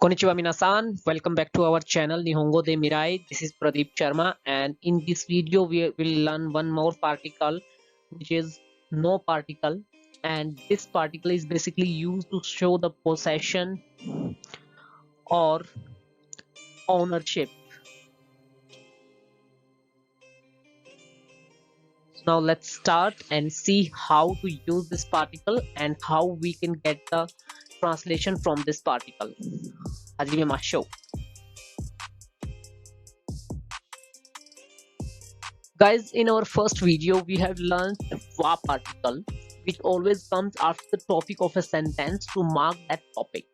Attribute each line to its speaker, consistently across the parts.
Speaker 1: Konnichiwa minasan, welcome back to our channel Nihongo de Mirai. This is Pradeep Sharma, and in this video we will learn one more particle, which is no particle. And this particle is basically used to show the possession or ownership. Now let's start and see how to use this particle and how we can get the translation from this particle. Hajimemashou. Guys, in our first video we have learned va particle, which always comes after the topic of a sentence to mark that topic.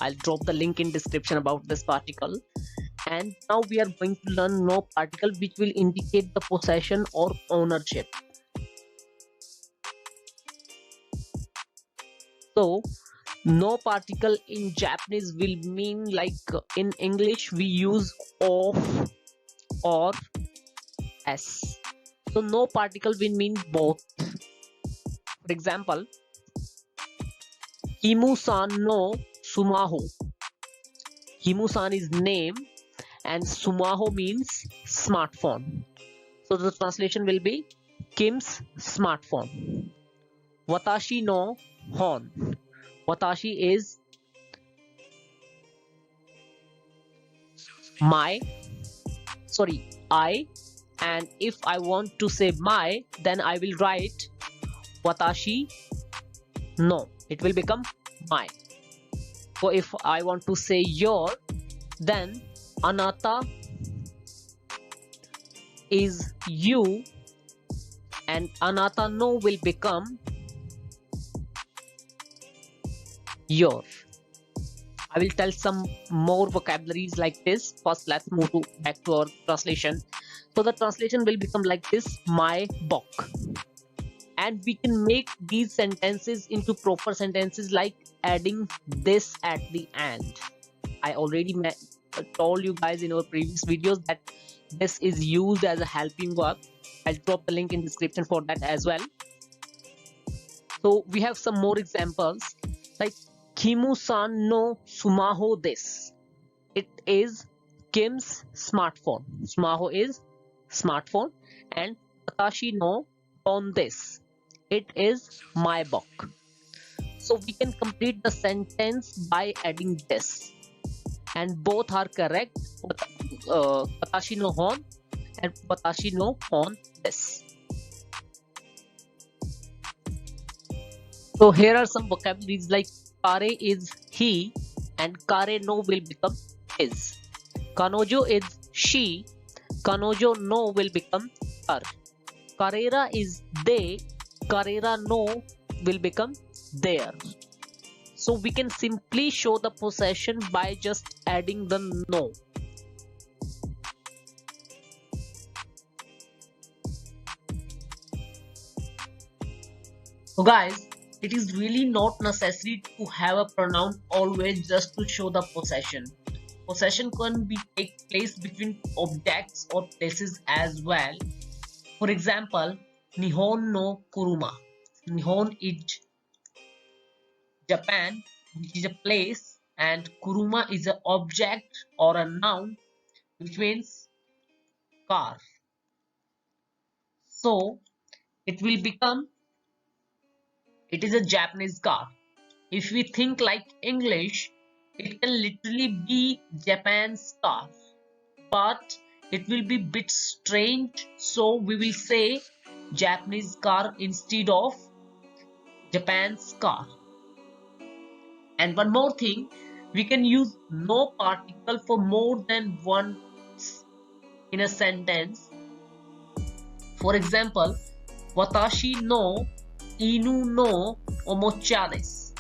Speaker 1: I'll drop the link in description about this particle. And now we are going to learn no particle, which will indicate the possession or ownership. So no particle in Japanese will mean, like in English we use of or s. So no particle will mean both. For example, Kimu-san no sumaho. Kimu-san is name and sumaho means smartphone. So the translation will be Kim's smartphone. Watashi no hon. Watashi is I, and if I want to say my, then I will write watashi no. It will become my. So if I want to say your, then anata is you and anata no will become your. I will tell some more vocabularies like this. First, let's move back to our translation. So the translation will become like this: my book. And we can make these sentences into proper sentences like adding this at the end. I already told you guys in our previous videos that this is used as a helping verb. I'll drop the link in description for that as well. So we have some more examples like Kimu-san no sumaho desu. It is Kim's smartphone. Sumaho is smartphone. And watashi no on this. It is my book. So we can complete the sentence by adding this. And both are correct. Watashi no hon and watashi no hon this. So here are some vocabularies like kare is he and kare no will become his. Kanojo is she, kanojo no will become her. Karera is they, karera no will become their. So we can simply show the possession by just adding the no. So guys, it is really not necessary to have a pronoun always just to show the possession. Possession can take place between objects or places as well. For example, Nihon no kuruma. Nihon is Japan, which is a place, and kuruma is an object or a noun, which means car. So it will become, it is a Japanese car. If we think like English, it can literally be Japan's car, but it will be a bit strange, so we will say Japanese car instead of Japan's car. And one more thing, we can use no particle for more than once in a sentence. For example, watashi no inu no omocha desu.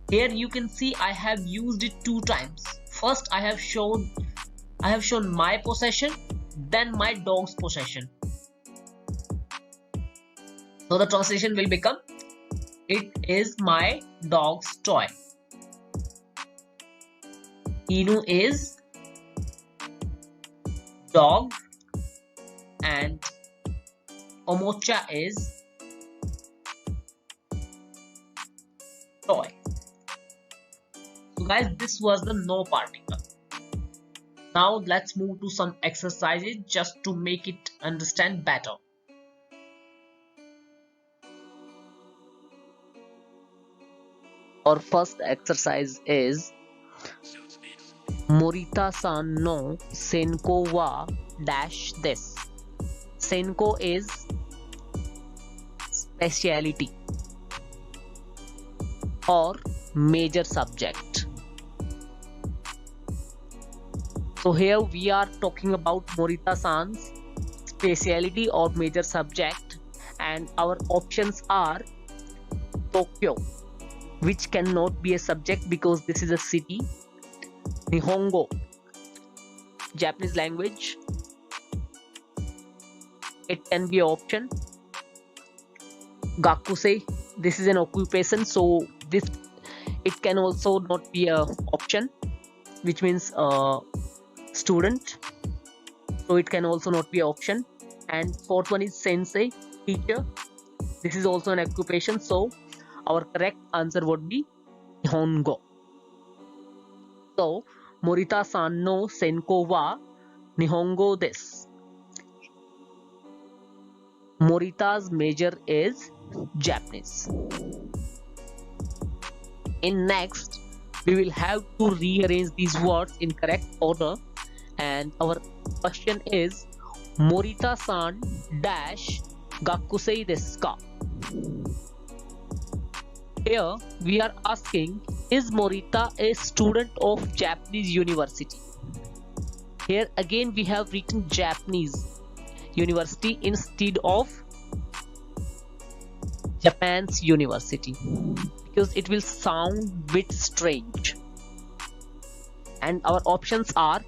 Speaker 1: Here you can see I have used it 2 times. First I have shown my possession, then my dog's possession. So the translation will become, it is my dog's toy. Inu is dog and omocha is toy. So guys, this was the no particle. Now let's move to some exercises just to make it understand better. Our first exercise is Morita-san no senko wa dash this. Senko is speciality or major subject. So here we are talking about Morita-san's speciality or major subject, and our options are Tokyo, which cannot be a subject because this is a city. Nihongo, Japanese language, it can be an option. Gakusei, this is an occupation, so this it can also not be a option, which means student, so it can also not be an option. And fourth one is sensei, teacher. This is also an occupation, so our correct answer would be Nihongo. So Morita-san no senko wa Nihongo desu. Morita's major is Japanese. In next, we will have to rearrange these words in correct order, and our question is Morita-san dash gakusei desu ka? Here we are asking, is Morita a student of Japanese university? Here again we have written Japanese university instead of Japan's university because it will sound bit strange. And our options are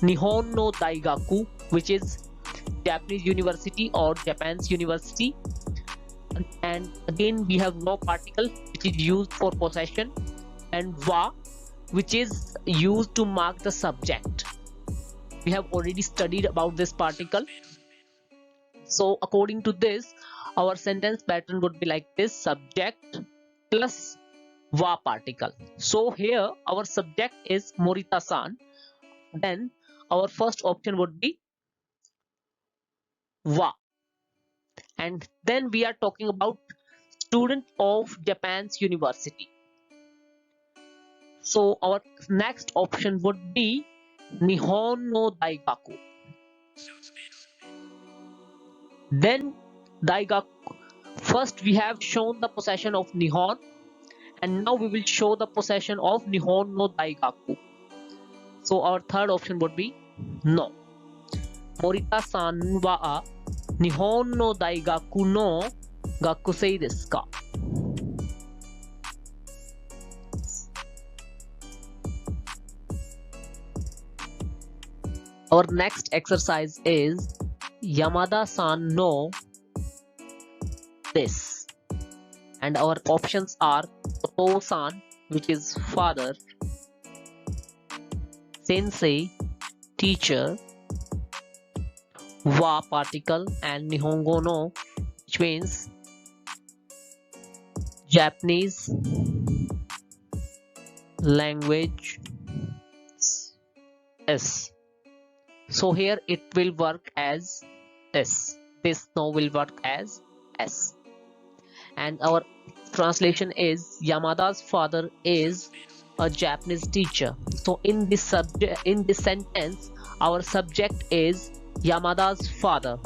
Speaker 1: Nihon no Daigaku, which is Japanese university or Japan's university, and again we have no particle, which is used for possession, and wa, which is used to mark the subject. We have already studied about this particle. So according to this, our sentence pattern would be like this: subject plus wa particle. So here our subject is Morita-san, then our first option would be wa, and then we are talking about student of Japan's university. So our next option would be Nihon no Daigaku. Then Daigaku. First we have shown the possession of Nihon, and now we will show the possession of Nihon no Daigaku. So our third option would be no. Morita-san wa Nihon no Daigaku no gakusei desu ka? Our next exercise is Yamada-san no this, and our options are Oto-san, which is father, sensei, teacher, wa particle, and Nihongo no, which means Japanese language S. So here it will work as S. This no will work as S. And our translation is Yamada's father is a Japanese teacher. So in this sentence, our subject is Yamada's father.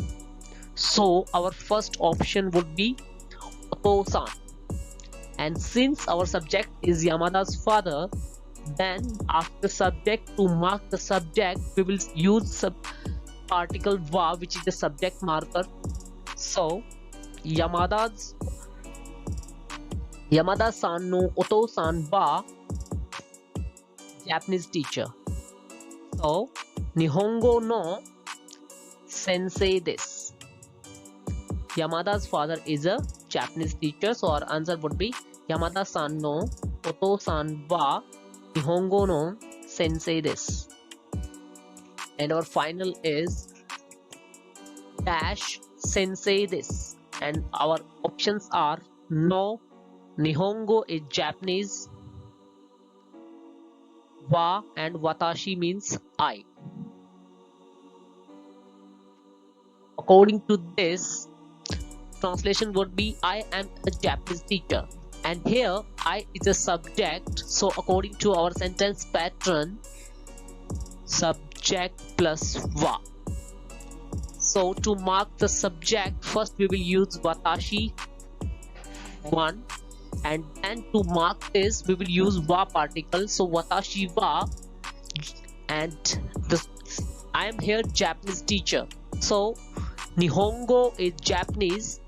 Speaker 1: So our first option would be Oto-san. And since our subject is Yamada's father, then after subject, to mark the subject, we will use particle wa, which is the subject marker. So Yamada-san no Oto-san wa Japanese teacher. So Nihongo no sensei desu. Yamada's father is a Japanese teacher, so our answer would be Yamada-san no Oto-san wa Nihongo no sensei desu. And our final is dash sensei desu, and our options are no, Nihongo is Japanese, wa, and watashi means I. According to this, translation would be I am a Japanese teacher, and here I is a subject. So according to our sentence pattern, subject plus wa. So to mark the subject, first we will use watashi one, and then to mark this we will use wa particle. So watashi wa, and this I am here Japanese teacher. So Nihongo is Japanese,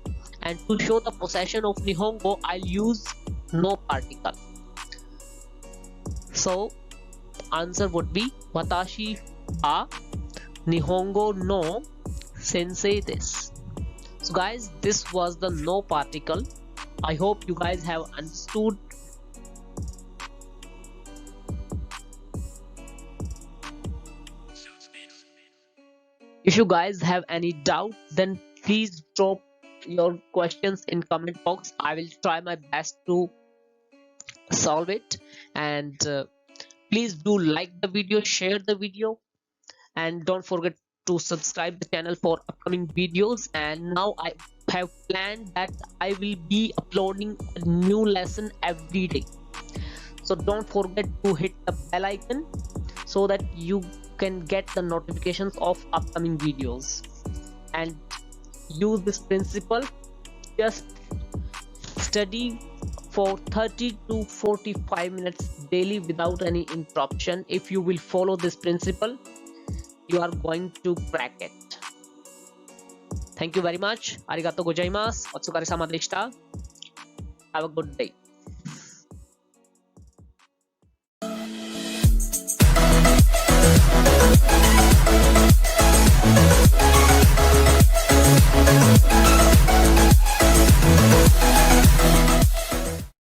Speaker 1: and to show the possession of Nihongo I'll use no particle. So answer would be watashi wa Nihongo no sensei desu. So guys, this was the no particle. I hope you guys have understood. If you guys have any doubt, then please drop your questions in comment box. I will try my best to solve it. And please do like the video, share the video, and don't forget to subscribe the channel for upcoming videos. And now I have planned that I will be uploading a new lesson every day, so don't forget to hit the bell icon so that you can get the notifications of upcoming videos. And use this principle. Just study for 30 to 45 minutes daily without any interruption. If you will follow this principle, you are going to crack it. Thank you very much. Arigatou gozaimasu. Otsukare sama deshita. Have a good day.